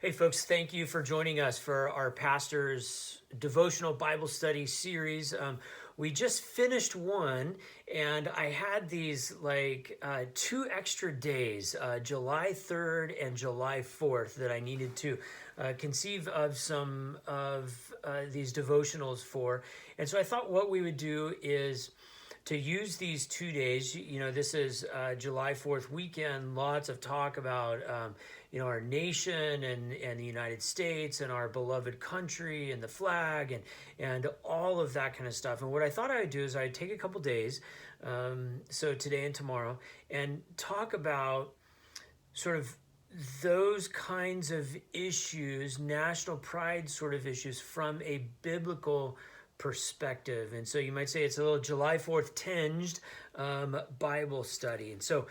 Hey, folks, thank you for joining us for our pastor's devotional Bible study series. We just finished one, and I had these two extra days, July 3rd and July 4th, that I needed to conceive of some of these devotionals for. And so I thought what we would do is to use these 2 days. This is July 4th weekend, lots of talk about our nation and the United States and our beloved country and the flag and all of that kind of stuff. And what I thought I would do is I'd take a couple days, so today and tomorrow, and talk about sort of those kinds of issues, national pride sort of issues, from a biblical perspective. And so you might say it's a little July 4th tinged Bible study. And so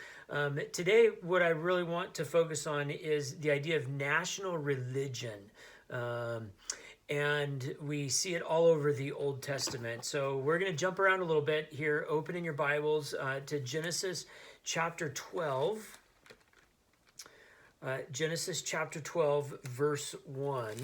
today, what I really want to focus on is the idea of national religion. And we see it all over the Old Testament. So we're going to jump around a little bit here, opening your Bibles to Genesis chapter 12. Genesis chapter 12, verse 1.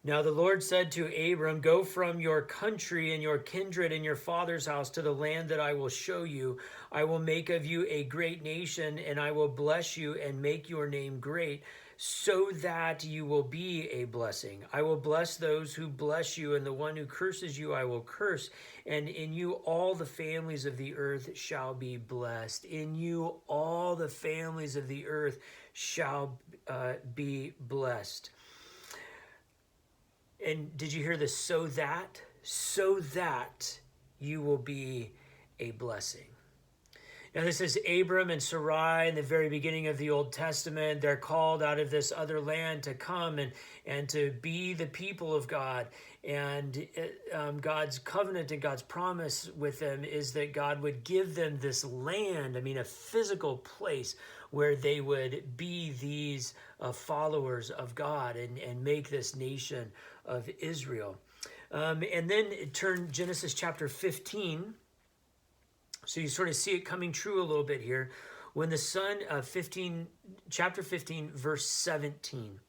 Now the Lord said to Abram, "Go from your country and your kindred and your father's house to the land that I will show you. I will make of you a great nation, and I will bless you and make your name great, so that you will be a blessing. I will bless those who bless you, and the one who curses you I will curse. And in you all the families of the earth shall be blessed. In you all the families of the earth shall be blessed." And did you hear this? So that you will be a blessing. Now, this is Abram and Sarai in the very beginning of the Old Testament. They're called out of this other land to come and to be the people of God. And God's covenant and God's promise with them is that God would give them this land, a physical place where they would be these followers of God and make this nation of Israel. And then turn Genesis chapter 15. So you sort of see it coming true a little bit here. When the sun, chapter 15, verse 17.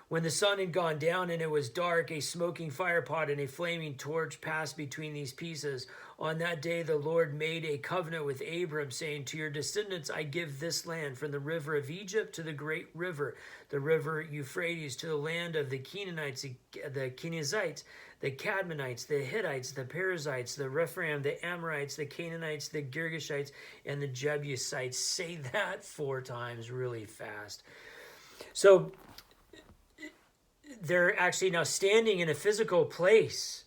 When the sun had gone down and it was dark, a smoking firepot and a flaming torch passed between these pieces. On that day the Lord made a covenant with Abram, saying, "To your descendants I give this land, from the river of Egypt to the great river, the river Euphrates, to the land of the Canaanites, the Kenizzites, the Cadmonites, the Hittites, the Perizzites, the Rephaim, the Amorites, the Canaanites, the Girgashites, and the Jebusites." Say that 4 times really fast. So they're actually now standing in a physical place,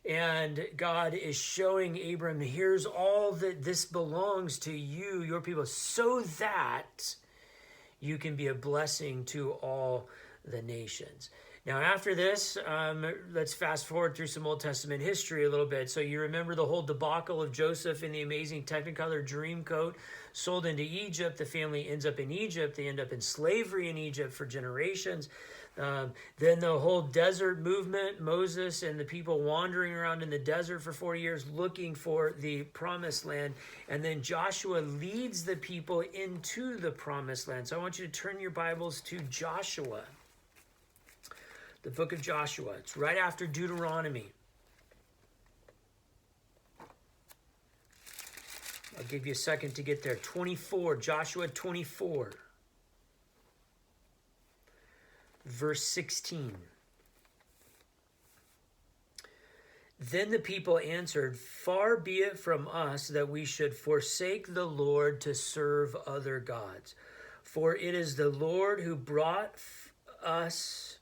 and God is showing Abram, here's all that this belongs to you, your people, so that you can be a blessing to all the nations. Now, after this, let's fast forward through some Old Testament history a little bit. So you remember the whole debacle of Joseph in the amazing Technicolor Dreamcoat, sold into Egypt. The family ends up in Egypt. They end up in slavery in Egypt for generations. Then the whole desert movement, Moses and the people wandering around in the desert for 40 years looking for the promised land. And then Joshua leads the people into the promised land. So I want you to turn your Bibles to Joshua, the book of Joshua. It's right after Deuteronomy. I'll give you a second to get there. 24, Joshua 24. Verse 16. Then the people answered, "Far be it from us that we should forsake the Lord to serve other gods. For it is the Lord who brought us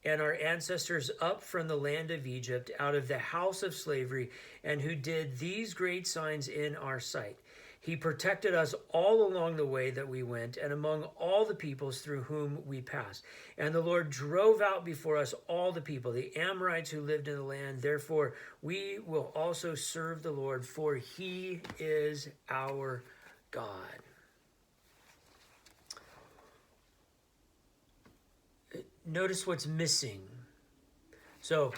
and our ancestors up from the land of Egypt, out of the house of slavery, and who did these great signs in our sight. He protected us all along the way that we went, and among all the peoples through whom we passed. And the Lord drove out before us all the people, the Amorites who lived in the land. Therefore, we will also serve the Lord, for he is our God." Notice what's missing. So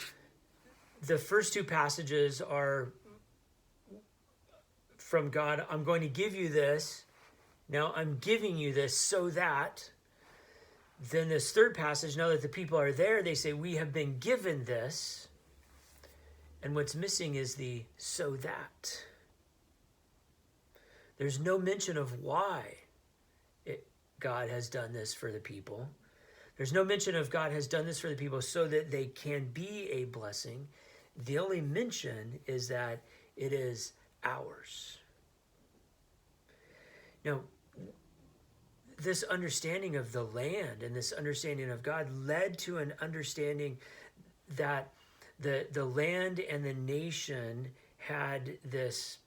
the first 2 passages are from God. I'm going to give you this, Now I'm giving you this so that. Then this third passage, now that the people are there, they say, we have been given this. And what's missing is the so that. There's no mention of why God has done this for the people. There's no mention of God has done this for the people so that they can be a blessing. The only mention is that it is ours. Now, this understanding of the land and this understanding of God led to an understanding that the land and the nation had this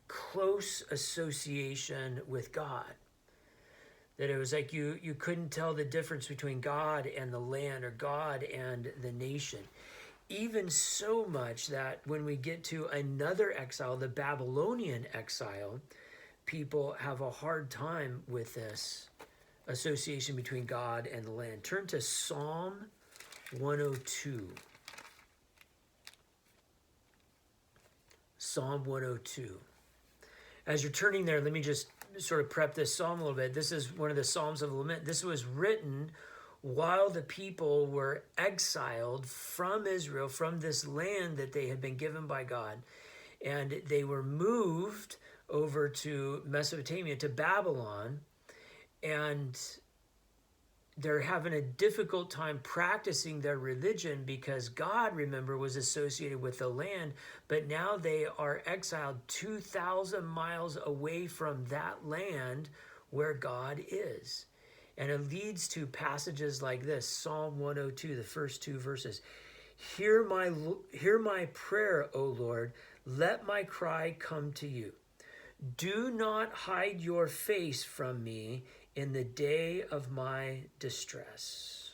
close association with God. That it was like you couldn't tell the difference between God and the land or God and the nation. Even so much that when we get to another exile, the Babylonian exile, people have a hard time with this association between God and the land. Turn to Psalm 102. Psalm 102. As you're turning there, let me just sort of prep this psalm a little bit. This is one of the Psalms of Lament. This was written while the people were exiled from Israel, from this land that they had been given by God. And they were moved over to Mesopotamia, to Babylon. And they're having a difficult time practicing their religion because God, remember, was associated with the land, but now they are exiled 2,000 miles away from that land where God is. And it leads to passages like this, Psalm 102, the first two verses. Hear my prayer, O Lord, let my cry come to you. Do not hide your face from me in the day of my distress.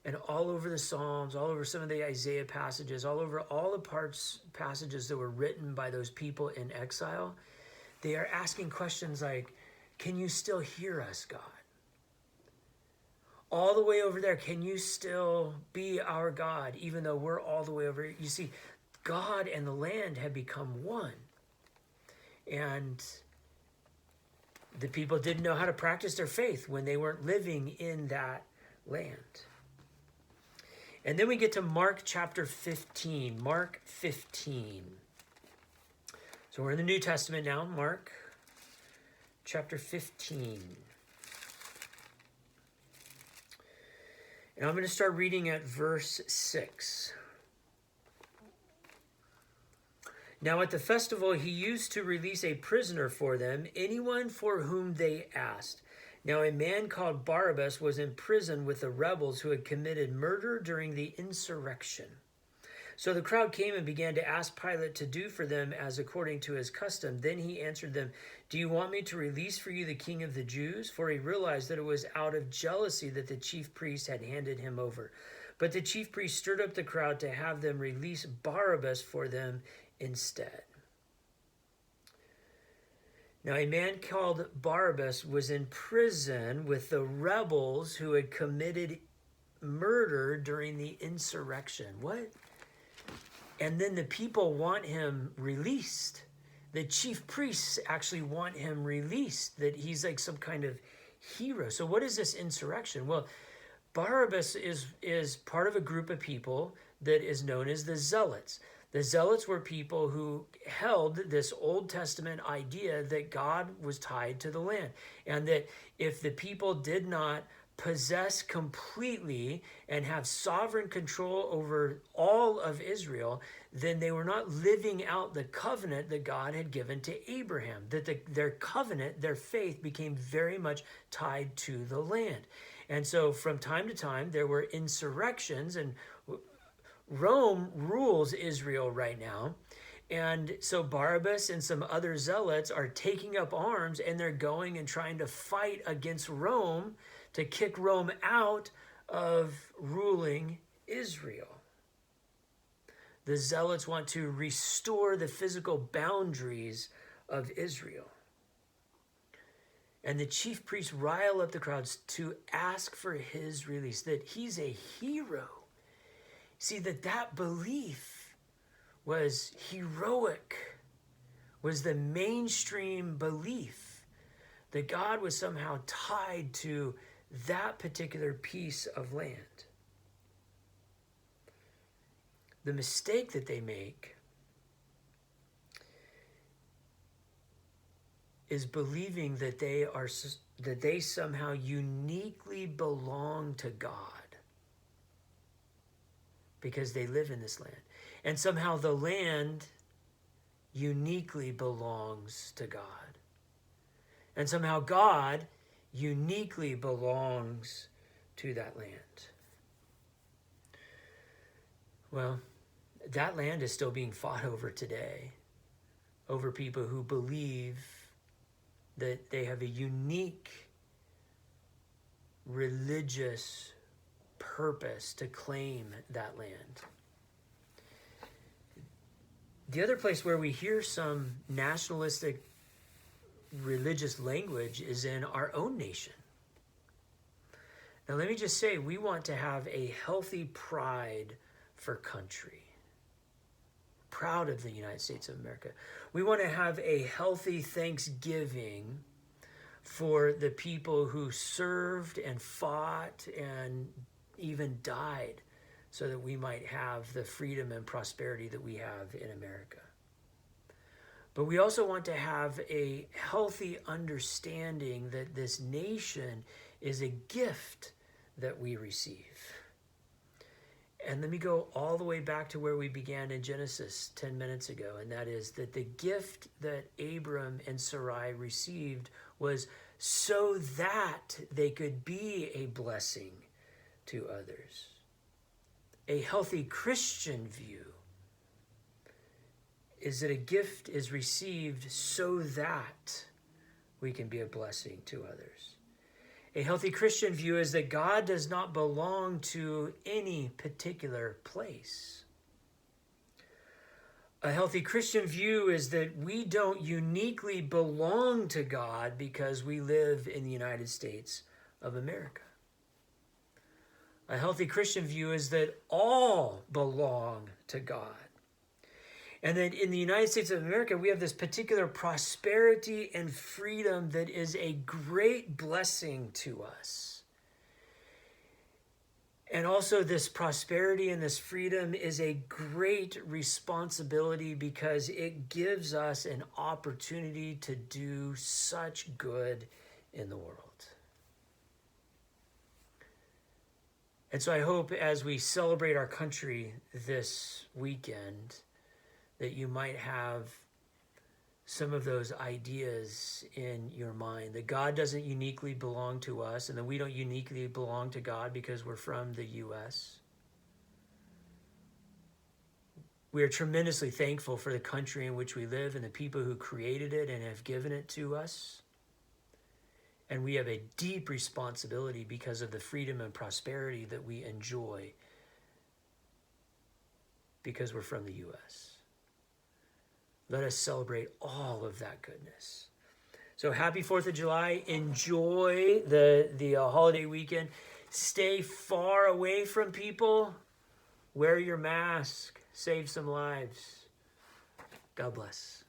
And all over the Psalms, all over some of the Isaiah passages, all over all the passages that were written by those people in exile, they are asking questions like, can you still hear us, God? All the way over there, can you still be our God, even though we're all the way over here? You see, God and the land had become one. And the people didn't know how to practice their faith when they weren't living in that land. And then we get to Mark chapter 15. Mark 15. So we're in the New Testament now. Mark chapter 15. And I'm going to start reading at verse 6. Now at the festival, he used to release a prisoner for them, anyone for whom they asked. Now a man called Barabbas was in prison with the rebels who had committed murder during the insurrection. So the crowd came and began to ask Pilate to do for them as according to his custom. Then he answered them, "Do you want me to release for you the king of the Jews?" For he realized that it was out of jealousy that the chief priests had handed him over. But the chief priests stirred up the crowd to have them release Barabbas for them instead. Now a man called Barabbas was in prison with the rebels who had committed murder during the insurrection. What? And then the people want him released. The chief priests actually want him released, that he's like some kind of hero. So what is this insurrection? Well, Barabbas is part of a group of people that is known as the Zealots. The Zealots were people who held this Old Testament idea that God was tied to the land, and that if the people did not possess completely and have sovereign control over all of Israel, then they were not living out the covenant that God had given to Abraham, that their covenant, their faith became very much tied to the land. And so from time to time, there were insurrections, and Rome rules Israel right now. And so Barabbas and some other zealots are taking up arms, and they're going and trying to fight against Rome to kick Rome out of ruling Israel. The zealots want to restore the physical boundaries of Israel. And the chief priests rile up the crowds to ask for his release, that he's a hero. See, that belief was heroic, was the mainstream belief that God was somehow tied to that particular piece of land. The mistake that they make is believing that they somehow uniquely belong to God because they live in this land. And somehow the land uniquely belongs to God. And somehow God uniquely belongs to that land. Well, that land is still being fought over today, over people who believe that they have a unique religious purpose to claim that land. The other place where we hear some nationalistic religious language is in our own nation. Now, let me just say, we want to have a healthy pride for country. Proud of the United States of America. We want to have a healthy thanksgiving for the people who served and fought and even died so that we might have the freedom and prosperity that we have in America. But we also want to have a healthy understanding that this nation is a gift that we receive. And let me go all the way back to where we began in Genesis 10 minutes ago, and that is that the gift that Abram and Sarai received was so that they could be a blessing to others. A healthy Christian view is that a gift is received so that we can be a blessing to others. A healthy Christian view is that God does not belong to any particular place. A healthy Christian view is that we don't uniquely belong to God because we live in the United States of America. A healthy Christian view is that all belong to God. And that in the United States of America, we have this particular prosperity and freedom that is a great blessing to us. And also this prosperity and this freedom is a great responsibility because it gives us an opportunity to do such good in the world. And so I hope as we celebrate our country this weekend, that you might have some of those ideas in your mind, that God doesn't uniquely belong to us and that we don't uniquely belong to God because we're from the U.S. We are tremendously thankful for the country in which we live and the people who created it and have given it to us. And we have a deep responsibility because of the freedom and prosperity that we enjoy because we're from the U.S. Let us celebrate all of that goodness. So happy 4th of July. Enjoy the holiday weekend. Stay far away from people. Wear your mask. Save some lives. God bless.